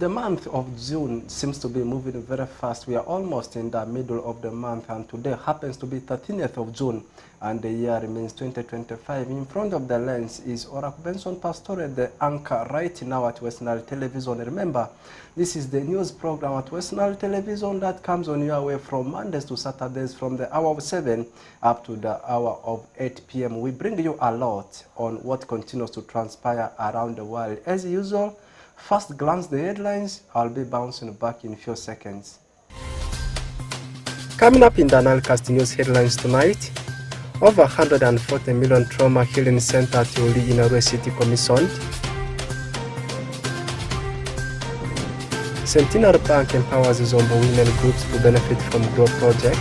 The month of June seems to be moving very fast. We are almost in the middle of the month, and today happens to be 13th of June, and the year remains 2025. In front of the lens is Orac Benson Pastore, the anchor right now at West Nile Television. Remember, this is the news program at West Nile Television that comes on your way from Mondays to Saturdays from the hour of 7 up to the hour of 8 p.m. We bring you a lot on what continues to transpire around the world. As usual, first glance the headlines. I'll be bouncing back in a few seconds. Coming up in the NILECAST news headlines tonight, over 140 million trauma healing center at Yuli in Arua City commissioned. Centenary Bank empowers Zombo women groups to benefit from GROW project.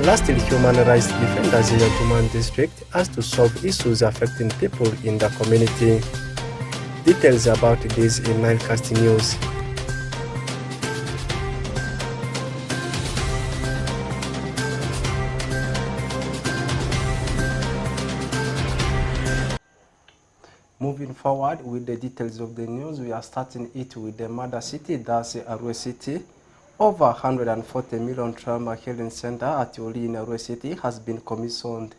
Lastly, human rights defenders in the Juman district asked to solve issues affecting people in the community. Details about this in NILECAST news. Moving forward with the details of the news, we are starting it with the mother city, that's Arua City. Over 140 million trauma healing center at Yuli in Arua City has been commissioned.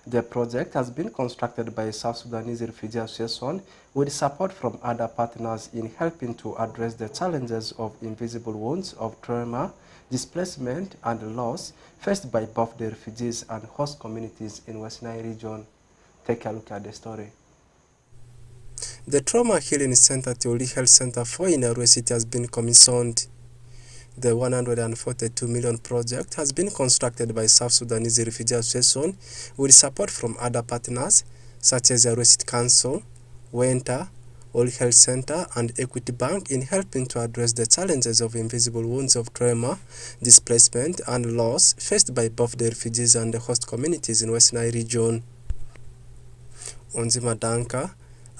The project has been constructed by South Sudanese Refugee Association with support from other partners in helping to address the challenges of invisible wounds of trauma, displacement and loss faced by both the refugees and host communities in West Nile region. Take a look at the story. The Trauma Healing Center at Yuli Health Center 4 in Arua City has been commissioned. The 142 million project has been constructed by South Sudanese Refugee Association with support from other partners such as Arua City Council, WENTA, All Health Center and Equity Bank in helping to address the challenges of invisible wounds of trauma, displacement and loss faced by both the refugees and the host communities in West Nile region. Onzima Danka,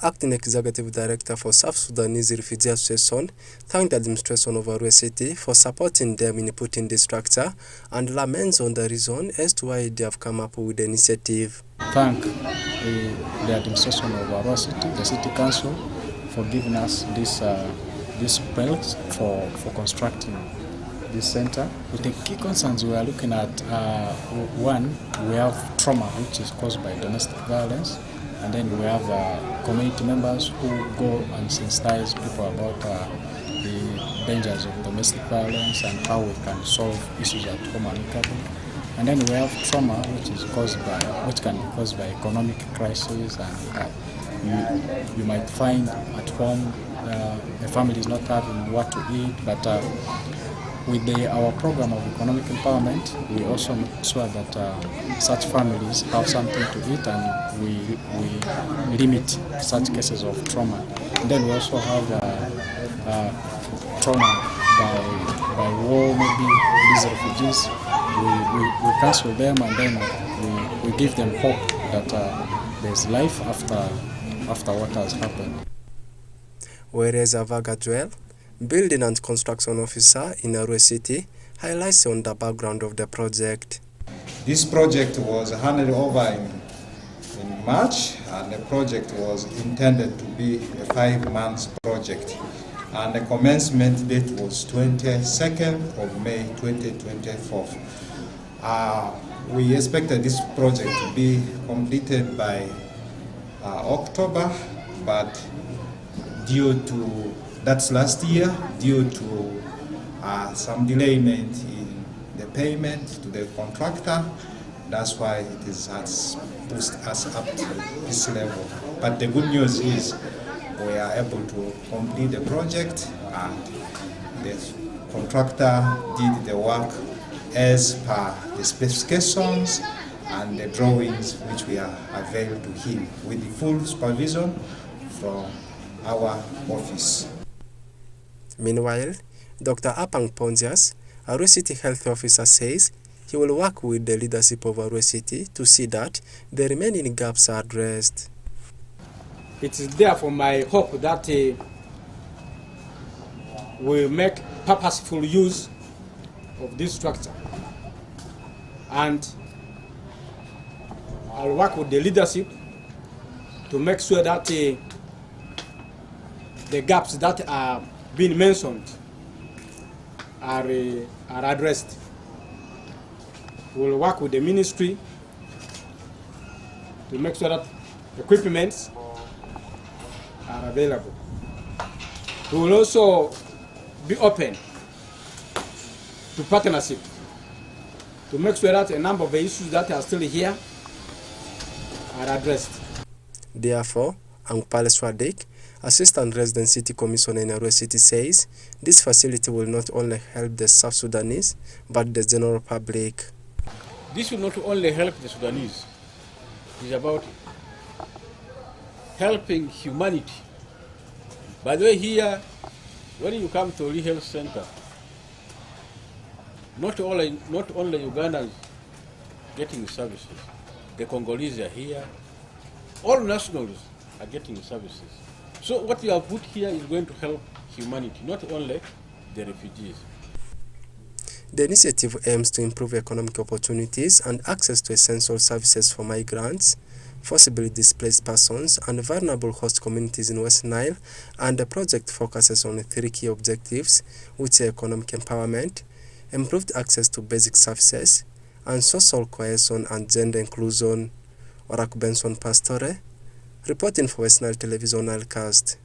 Acting Executive Director for South Sudanese Refugee Association, thanked the administration of Arua City for supporting them in putting the structure and laments on the reason as to why they have come up with the initiative. Thank the administration of Arua City, the City Council, for giving us this space for constructing this center. With the key concerns we are looking at, one, we have trauma which is caused by domestic violence. And then we have community members who go and sensitize people about the dangers of domestic violence and how we can solve issues at home amicably. And then we have trauma, which can be caused by economic crisis, and you might find at home the family is not having what to eat, but with our program of economic empowerment, we also make sure that such families have something to eat, and we limit such cases of trauma. And then we also have trauma by war, maybe these refugees. We counsel them, and then we give them hope that there's life after what has happened. Whereas Avaga Joel, Building and Construction Officer in Arua City, highlights on the background of the project. This project was handed over in March, and the project was intended to be a 5-month project. And the commencement date was 22nd of May 2024. We expected this project to be completed by October, but that's last year, due to some delayment in the payment to the contractor. That's why it has pushed us up to this level. But the good news is we are able to complete the project, and the contractor did the work as per the specifications and the drawings which we are available to him, with the full supervision from our office. Meanwhile, Dr. Apang Ponzias, Arua City Health Officer, says he will work with the leadership of Arua City to see that the remaining gaps are addressed. It is therefore my hope that we make purposeful use of this structure and I'll work with the leadership to make sure that the gaps that are being mentioned are addressed. We'll work with the ministry to make sure that equipments are available. We will also be open to partnership to make sure that a number of the issues that are still here are addressed. Therefore, Angpale Swadik, Assistant Resident City Commissioner in Arua City, says this facility will not only help the South Sudanese, but the general public. This will not only help the Sudanese, it's about helping humanity. By the way, here, when you come to Ori Health Center, not only Ugandans getting services, the Congolese are here, all nationals are getting services. So what you have put here is going to help humanity, not only the refugees. The initiative aims to improve economic opportunities and access to essential services for migrants, forcibly displaced persons, and vulnerable host communities in West Nile, and the project focuses on 3 key objectives, which are economic empowerment, improved access to basic services, and social cohesion and gender inclusion. Oraku Benson Pastore, reporting for West Nile Television NILECAST.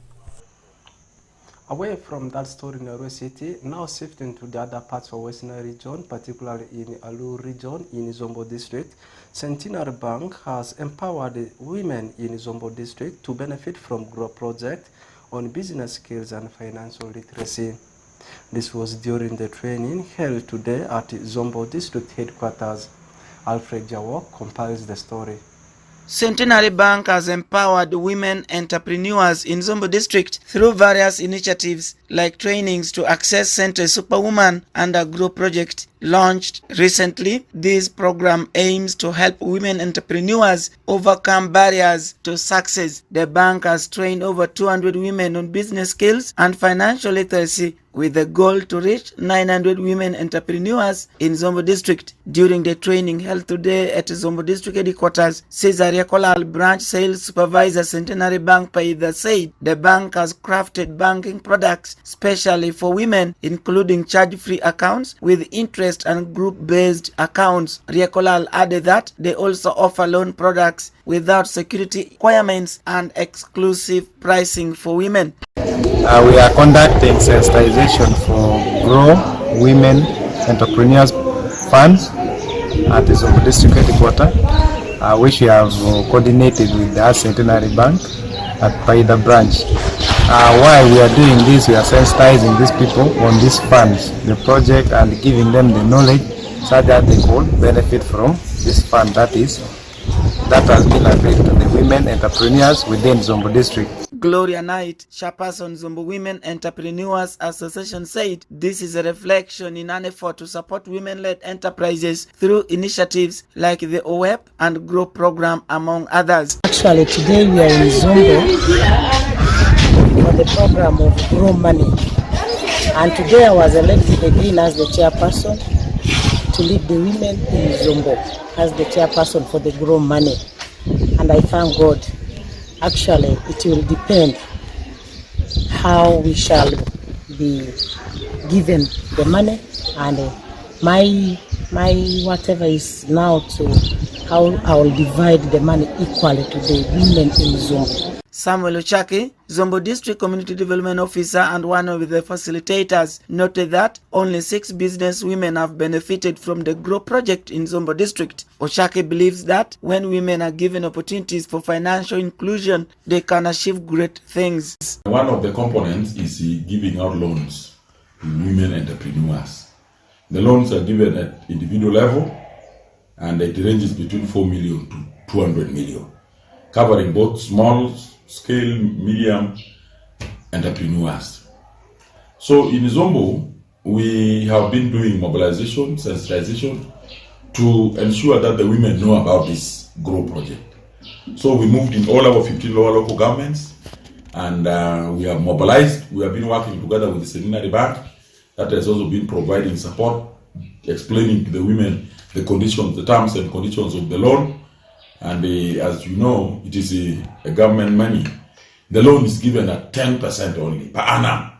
Away from that story in Arua City, now shifting to the other parts of West Nile region, particularly in Alu region in Zombo district, Centenary Bank has empowered women in Zombo district to benefit from GROW project on business skills and financial literacy. This was during the training held today at Zombo district headquarters. Alfred Jawok compiles the story. Centenary Bank has empowered women entrepreneurs in Zombo district through various initiatives like trainings to access Central Superwoman and a GROW project launched recently. This program aims to help women entrepreneurs overcome barriers to success. The bank has trained over 200 women on business skills and financial literacy, with the goal to reach 900 women entrepreneurs in Zombo district. During the training held today at Zombo district headquarters, Cesaria Kolal branch sales supervisor Centenary Bank Paida said the bank has crafted banking products specially for women, including charge-free accounts with interest and group-based accounts. Riekolal added that they also offer loan products without security requirements and exclusive pricing for women. We are conducting sensitization for GROW Women Entrepreneurs Funds at the Zombo District Headquarters, which we have coordinated with the Centenary Bank at Paida branch. While we are doing this, we are sensitizing these people on these funds, the project, and giving them the knowledge so that they could benefit from this fund that has been agreed to the women entrepreneurs within Zombo District. Gloria Knight, chairperson Zombo Women Entrepreneurs Association, said this is a reflection in an effort to support women-led enterprises through initiatives like the OWEP and GROW program, among others. Actually, today we are in Zombo for the program of GROW Money, and today I was elected again as the chairperson to lead the women in Zombo as the chairperson for the GROW Money, and I thank God. Actually, it will depend how we shall be given the money, and my whatever is now to how I will divide the money equally to the women in Zombo. Samuel Ochaki, Zombo District Community Development Officer and one of the facilitators, noted that only 6 business women have benefited from the GROW project in Zombo District. Ochaki believes that when women are given opportunities for financial inclusion, they can achieve great things. One of the components is giving out loans to women entrepreneurs. The loans are given at individual level, and it ranges between 4 million to 200 million, covering both small scale, medium entrepreneurs. So in Zombo, we have been doing mobilization, sensitization to ensure that the women know about this GROW project. So we moved in all our 15 lower local governments, and we have mobilized. We have been working together with the Centenary Bank that has also been providing support, explaining to the women the conditions, the terms and conditions of the loan. And as you know, it is a government money. The loan is given at 10% only per annum.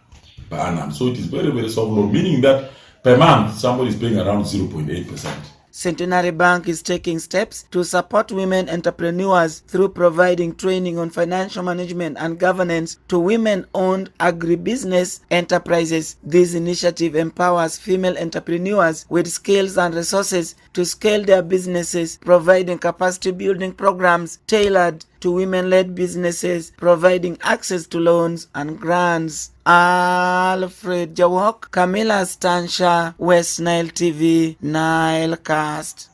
Per annum. So it is very, very soft loan, meaning that per month somebody is paying around 0.8%. Centenary Bank is taking steps to support women entrepreneurs through providing training on financial management and governance to women-owned agribusiness enterprises. This initiative empowers female entrepreneurs with skills and resources to scale their businesses, providing capacity building programs tailored to women-led businesses, providing access to loans and grants. Alfred Jawok, Camilla Stansha, West Nile TV, NILECAST.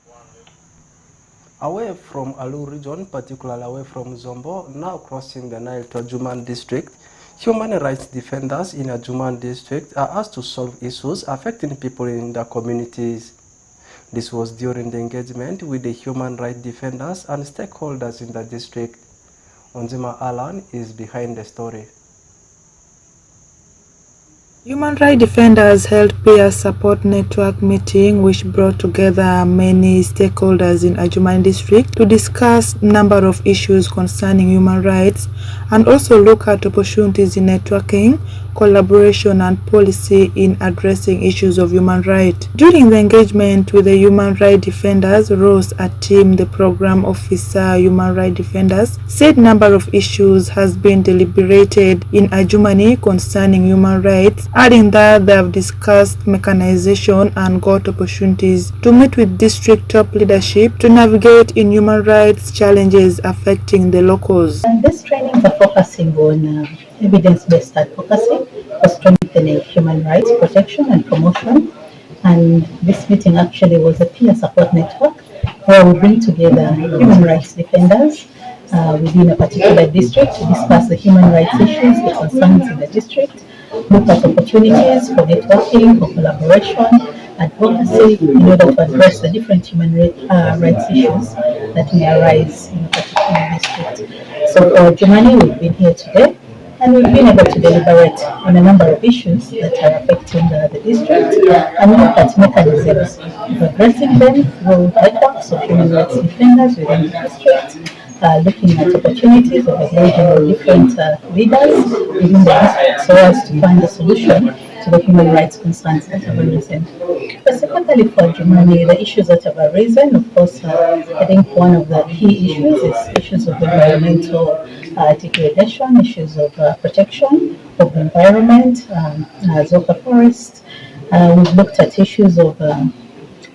Away from Alu region, particularly away from Zombo, now crossing the Nile to Ajuman district, human rights defenders in Ajuman district are asked to solve issues affecting people in their communities. This was during the engagement with the human rights defenders and stakeholders in the district. Onzima Alan is behind the story. Human rights defenders held peer support network meeting which brought together many stakeholders in Ajuman district to discuss number of issues concerning human rights and also look at opportunities in networking, collaboration and policy in addressing issues of human rights. During the engagement with the human rights defenders, Rose Atim, the program officer human rights defenders, said number of issues has been deliberated in Ajumani concerning human rights, adding that they have discussed mechanization and got opportunities to meet with district top leadership to navigate in human rights challenges affecting the locals. And these trainings are focusing on evidence-based advocacy for strengthening human rights protection and promotion. And this meeting actually was a peer support network where we bring together human rights defenders within a particular district to discuss the human rights issues, the concerns in the district, look at opportunities for networking, for collaboration, advocacy in order to address the different human rights issues that may arise in a particular district. So for Jumani, we've been here today and we've been able to deliberate on a number of issues that are affecting the district and look at mechanisms of addressing them through networks of human rights defenders within the district, looking at opportunities of engaging with different leaders within the district so as to find a solution to the human rights concerns that have arisen. Specifically for Jumani, the issues that have arisen, of course, I think one of the key issues is issues of environmental degradation, issues of protection of the environment, Zoka Forest. We've looked at issues of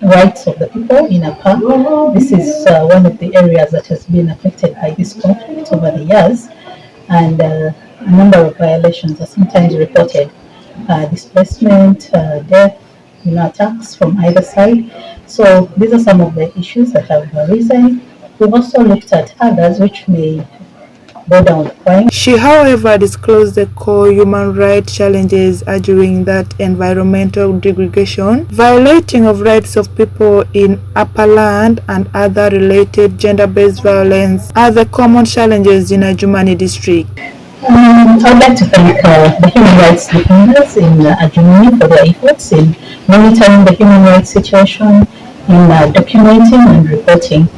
rights of the people in Apa. This is one of the areas that has been affected by this conflict over the years, and a number of violations are sometimes reported. Displacement, death, attacks from either side. So these are some of the issues that have arisen. We've also looked at others which may go down the crime. She, however, disclosed the core human rights challenges, arguing that environmental degradation, violating of rights of people in upper land, and other related gender-based violence are the common challenges in Ajumani district. I would like to thank the human rights defenders in Ajumani for their efforts in monitoring the human rights situation, in documenting and reporting.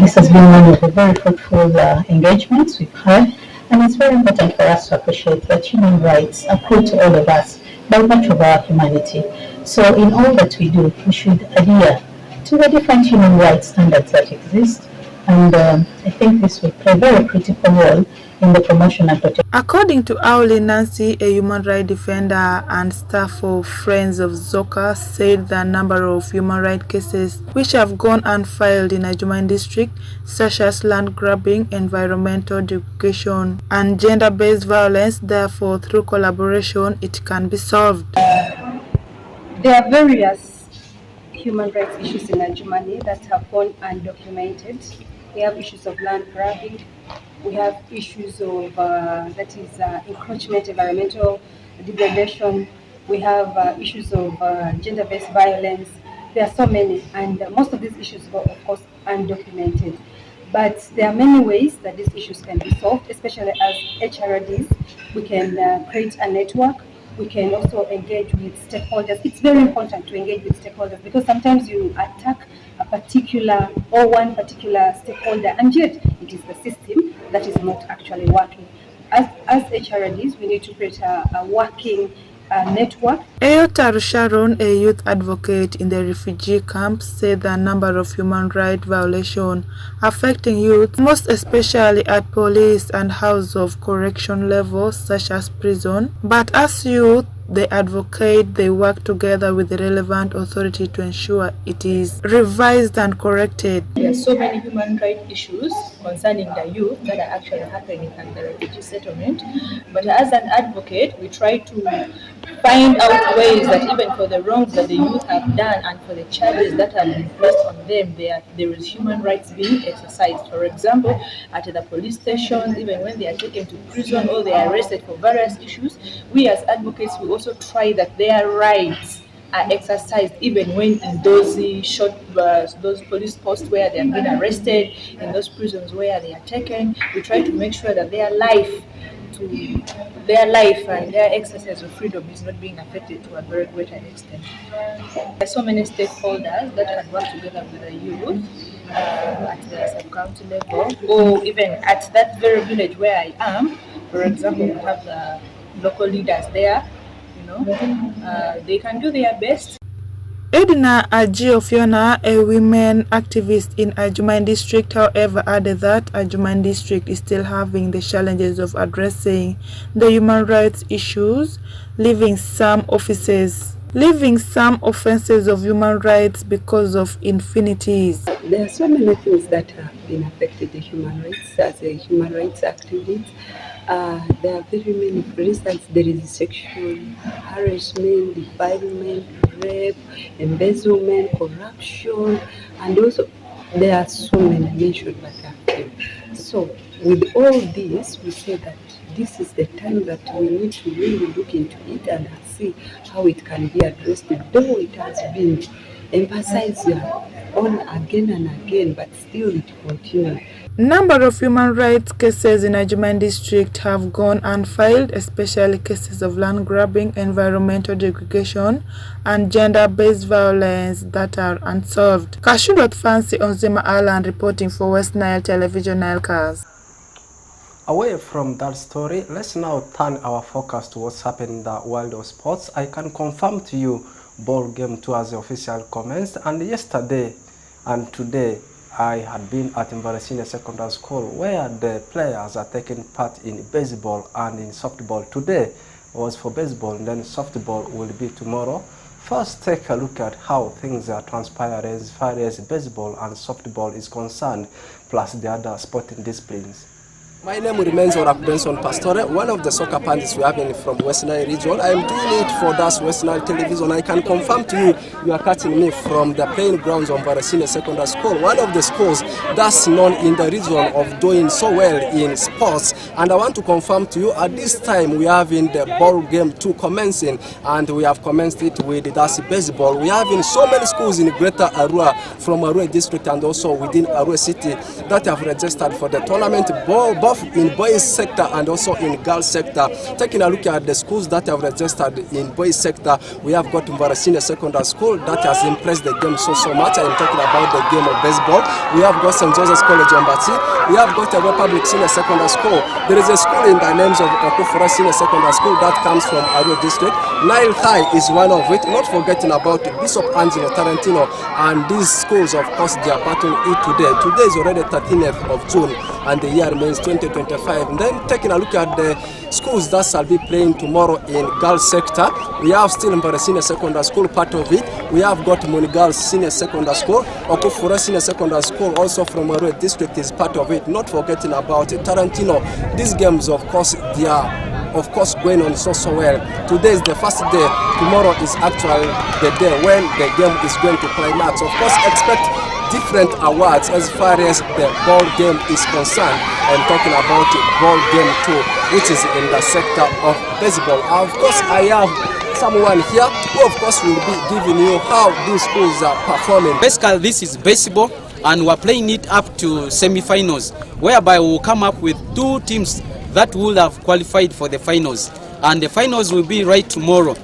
This has been one of the very fruitful engagements we've had, and it's very important for us to appreciate that human rights accrue to all of us by virtue of our humanity. So in all that we do, we should adhere to the different human rights standards that exist, and I think this will play a very critical role in the promotion and protection. According to Auli Nancy, a human rights defender and staff of Friends of Zoka, said the number of human rights cases which have gone unfiled in Ajuman district, such as land grabbing, environmental degradation, and gender-based violence, therefore through collaboration it can be solved. There are various human rights issues in Ajumani that have gone undocumented. We have issues of land grabbing. We have issues of encroachment, environmental degradation. We have issues of gender-based violence. There are so many, and most of these issues are, of course, undocumented. But there are many ways that these issues can be solved, especially as HRDs. We can create a network We can also engage with stakeholders. It's very important to engage with stakeholders because sometimes you attack a particular or one particular stakeholder, and yet it is the system that is not actually working. As HRDs, we need to create a working network. Eyotaru Sharon, a youth advocate in the refugee camp, said the number of human rights violations affecting youth, most especially at police and house of correction levels such as prison. But as youth, they advocate they work together with the relevant authority to ensure it is revised and corrected. There are so many human rights issues concerning the youth that are actually happening at the refugee settlement. But as an advocate, we try to find out ways that even for the wrongs that the youth have done and for the charges that have been placed on them, there is human rights being exercised. For example, at the police stations, even when they are taken to prison or they are arrested for various issues, we as advocates, we also try that their rights are exercised even when in those those police posts where they have been arrested, in those prisons where they are taken. We try to make sure that their life and their exercise of freedom is not being affected to a very great extent. There are so many stakeholders that can work together with the youth at the sub-county level, or even at that very village where I am. For example, we have the local leaders there. They can do their best. Edna Ajiofiona, a women activist in Adjumani district, however, added that Adjumani district is still having the challenges of addressing the human rights issues, leaving some offenses of human rights because of infinities. There are so many things that have been affected the human rights as a human rights activist. There are very many. For instance, there is sexual harassment, defilement, rape, embezzlement, corruption, and also there are so many mentioned but active. So with all this, we say that this is the time that we need to really look into it and see how it can be addressed, though it has been emphasized on again and again, but still it continues. Number of human rights cases in Adjumani district have gone unfiled, especially cases of land grabbing, environmental degradation, and gender-based violence that are unsolved. Kashudot Fancy Onzima Island reporting for West Nile Television NILECAST. Away from that story, let's now turn our focus to what's happening in the world of sports. I can confirm to you, ball game 2 as the official commenced, and yesterday and today I had been at Mvaresine Secondary School where the players are taking part in baseball and in softball. Today was for baseball, and then softball will be tomorrow. First, take a look at how things are transpiring as far as baseball and softball is concerned, plus the other sporting disciplines. My name remains Orak Benson Pastore, one of the soccer pundits we have from West Nile region. I am doing it for Das West Nile Television. I can confirm to you, you are catching me from the playing grounds of Mvaresine Secondary School, one of the schools that's known in the region of doing so well in sports. And I want to confirm to you, at this time we are having the ball game 2 commencing, and we have commenced it with Dasi baseball. We have in so many schools in Greater Arua, from Arua district and also within Arua city, that have registered for the tournament, both in boys sector and also in girls sector. Taking a look at the schools that have registered in boys sector, we have got Mvaresine Secondary School that has impressed the game so much. I am talking about the game of baseball. We have got St. Joseph's College Ombati. We have got a Republic Senior Secondary School. There is a school in the names of Okufura Senior Secondary School that comes from Arua district. Nile High is one of it, not forgetting about Bishop Angelo Tarantino, and these schools, of course, they are battling it today. Today is already 13th of June and the year remains 2025. And then taking a look at the schools that shall be playing tomorrow in girls sector, we have still Mvaresine Secondary School, part of it. We have got Munigals Senior Secondary School, Okufura Senior Secondary School, also from Arua district is part of it. Not forgetting about Tarantino. These games, of course, they are going on so well. Today is the first day. Tomorrow is actually the day when the game is going to climax. Of course, expect different awards as far as the ball game is concerned. I'm talking about ball game 2, which is in the sector of baseball. Of course, I have someone here who, of course, will be giving you how these schools are performing. Basically, this is baseball, and we're playing it up to semi-finals, whereby we'll come up with 2 teams that will have qualified for the finals. And the finals will be right tomorrow.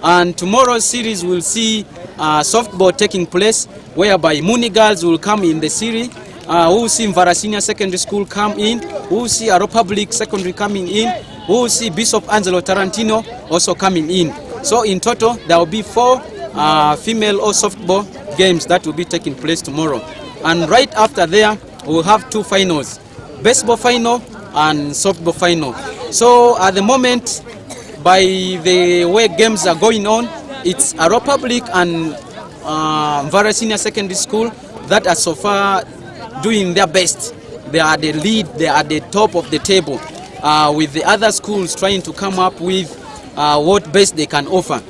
And tomorrow's series will see softball taking place, whereby Muni girls will come in the series. We will see Mvara Senior Secondary School come in. We will see Aro Public Secondary coming in. We will see Bishop Angelo Tarantino also coming in. So in total, there will be 4 female or softball games that will be taking place tomorrow. And right after there, we will have 2 finals, baseball final and softball final. So at the moment, by the way games are going on, it's Aro Public and Mvara Senior Secondary School that are so far doing their best. They are the lead, they are the top of the table, with the other schools trying to come up with what best they can offer.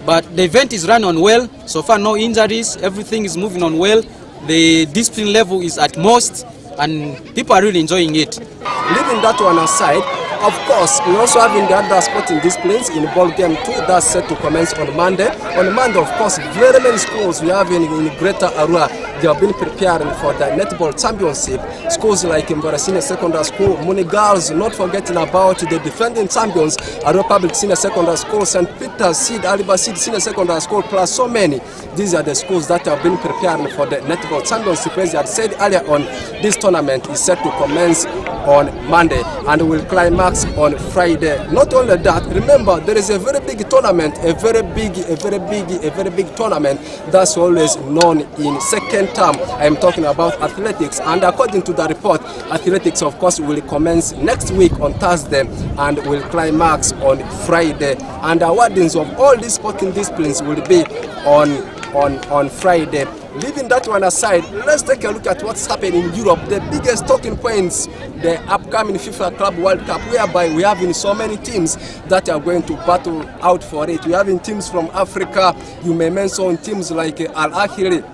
But the event is run on well. So far no injuries, everything is moving on well. The discipline level is at most, and people are really enjoying it. Leaving that one aside, of course, we also have in the other sporting disciplines in ball game 2 that's set to commence on Monday. On Monday, of course, very many schools we have in Greater Arua, they have been preparing for the netball championship. Schools like Mvara Senior Secondary School, Muni Girls, not forgetting about the defending champions, Aro Public Senior Secondary School, St. Peter's Seed, Aliba Seed Senior Secondary School, plus so many. These are the schools that have been preparing for the netball championship. As I had said earlier on, this tournament is set to commence on Monday and will climax on Friday. Not only that, remember there is a very big tournament, a very big tournament that's always known in second term. I am talking about athletics, and according to the report, athletics of course will commence next week on Thursday and will climax on Friday, and awardings of all these sporting disciplines will be on Friday. Leaving that one aside, let's take a look at what's happening in Europe. The biggest talking points, the upcoming FIFA Club World Cup, whereby we have in so many teams that are going to battle out for it. We have in teams from Africa. You may mention teams like Al Ahly.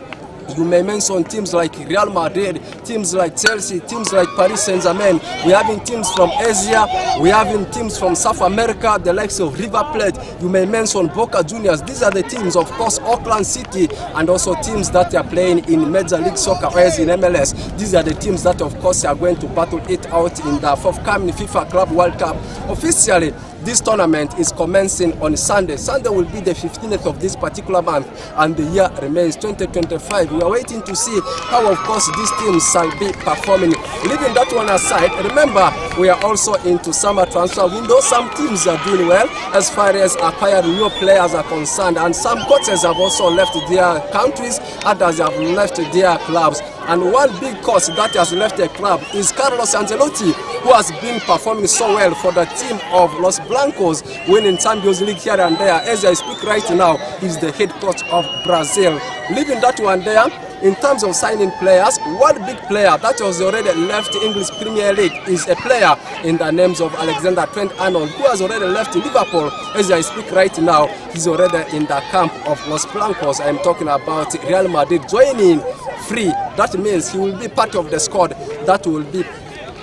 You may mention teams like Real Madrid, teams like Chelsea, teams like Paris Saint-Germain. We have in teams from Asia, we have in teams from South America, the likes of River Plate. You may mention Boca Juniors. These are the teams, of course, Auckland City, and also teams that are playing in Major League Soccer, as in MLS. These are the teams that, of course, are going to battle it out in the forthcoming FIFA Club World Cup. Officially, this tournament is commencing on Sunday. Sunday will be the 15th of this particular month, and the year remains 2025. We are waiting to see how, of course, these teams shall be performing. Leaving that one aside, remember, we are also into summer transfer window. Some teams are doing well as far as acquiring new players are concerned, and some coaches have also left their countries, others have left their clubs. And one big coach that has left the club is Carlos Ancelotti, who has been performing so well for the team of Los Blancos, winning Champions League here and there. As I speak right now, he's the head coach of Brazil. Leaving that one there, in terms of signing players, one big player that was already left English Premier League is a player in the names of Alexander Trent-Arnold, who has already left Liverpool. As I speak right now, he's already in the camp of Los Blancos. I'm talking about Real Madrid joining free. That means he will be part of the squad that will be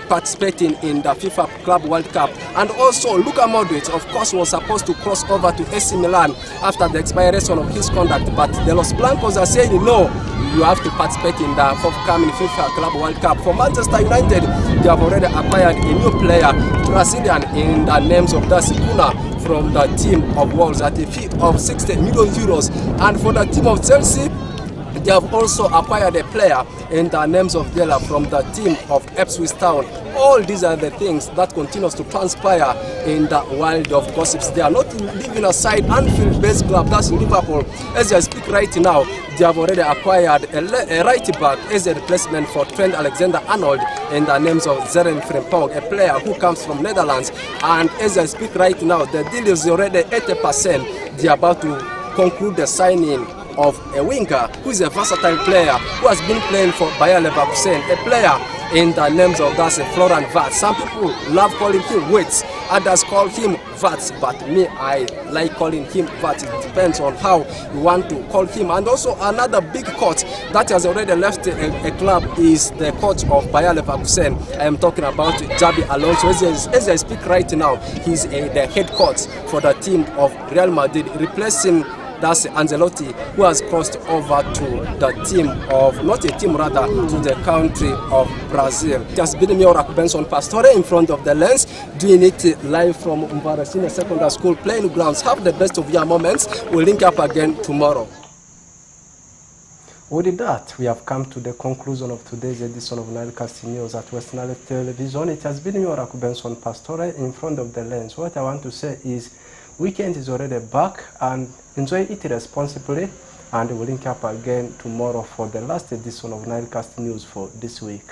participating in the FIFA Club World Cup. And also Luka Modric, of course, was supposed to cross over to AC Milan after the expiration of his contract, but the Los Blancos are saying no, you have to participate in the forthcoming FIFA Club World Cup. For Manchester United, they have already acquired a new player, Brazilian, in the names of Darcy Kuna, from the team of Wolves at a fee of 60 million euros. And for the team of Chelsea, they have also acquired a player in the names of Dela from the team of Ipswich Town. All these are the things that continues to transpire in the world of gossips. They are not leaving aside Anfield-based club, that's Liverpool. As I speak right now, they have already acquired a right back as a replacement for Trent Alexander-Arnold in the names of Zeren Frimpong, a player who comes from Netherlands. And as I speak right now, the deal is already 80%. They are about to conclude the signing of a winger who is a versatile player who has been playing for Bayer Leverkusen, a player in the names of that's Florian Wirtz. Some people love calling him Wirtz, others call him Wirtz, but me, I like calling him Wirtz. It depends on how you want to call him. And also another big coach that has already left a club is the coach of Bayer Leverkusen. I am talking about Xabi Alonso. As I speak right now, he's the head coach for the team of Real Madrid, replacing That's Angelotti, who has crossed over to the team of, not a team rather, to the country of Brazil. It has been me, Oraku Benson Pastore, in front of the lens, doing it live from Mvaresine Secondary School playing grounds. Have the best of your moments. We'll link up again tomorrow. With that, we have come to the conclusion of today's edition of NILECAST News at West Nile Television. It has been me, Oraku Benson Pastore, in front of the lens. What I want to say is, weekend is already back, and enjoy it responsibly, and we'll link up again tomorrow for the last edition of NILECAST News for this week.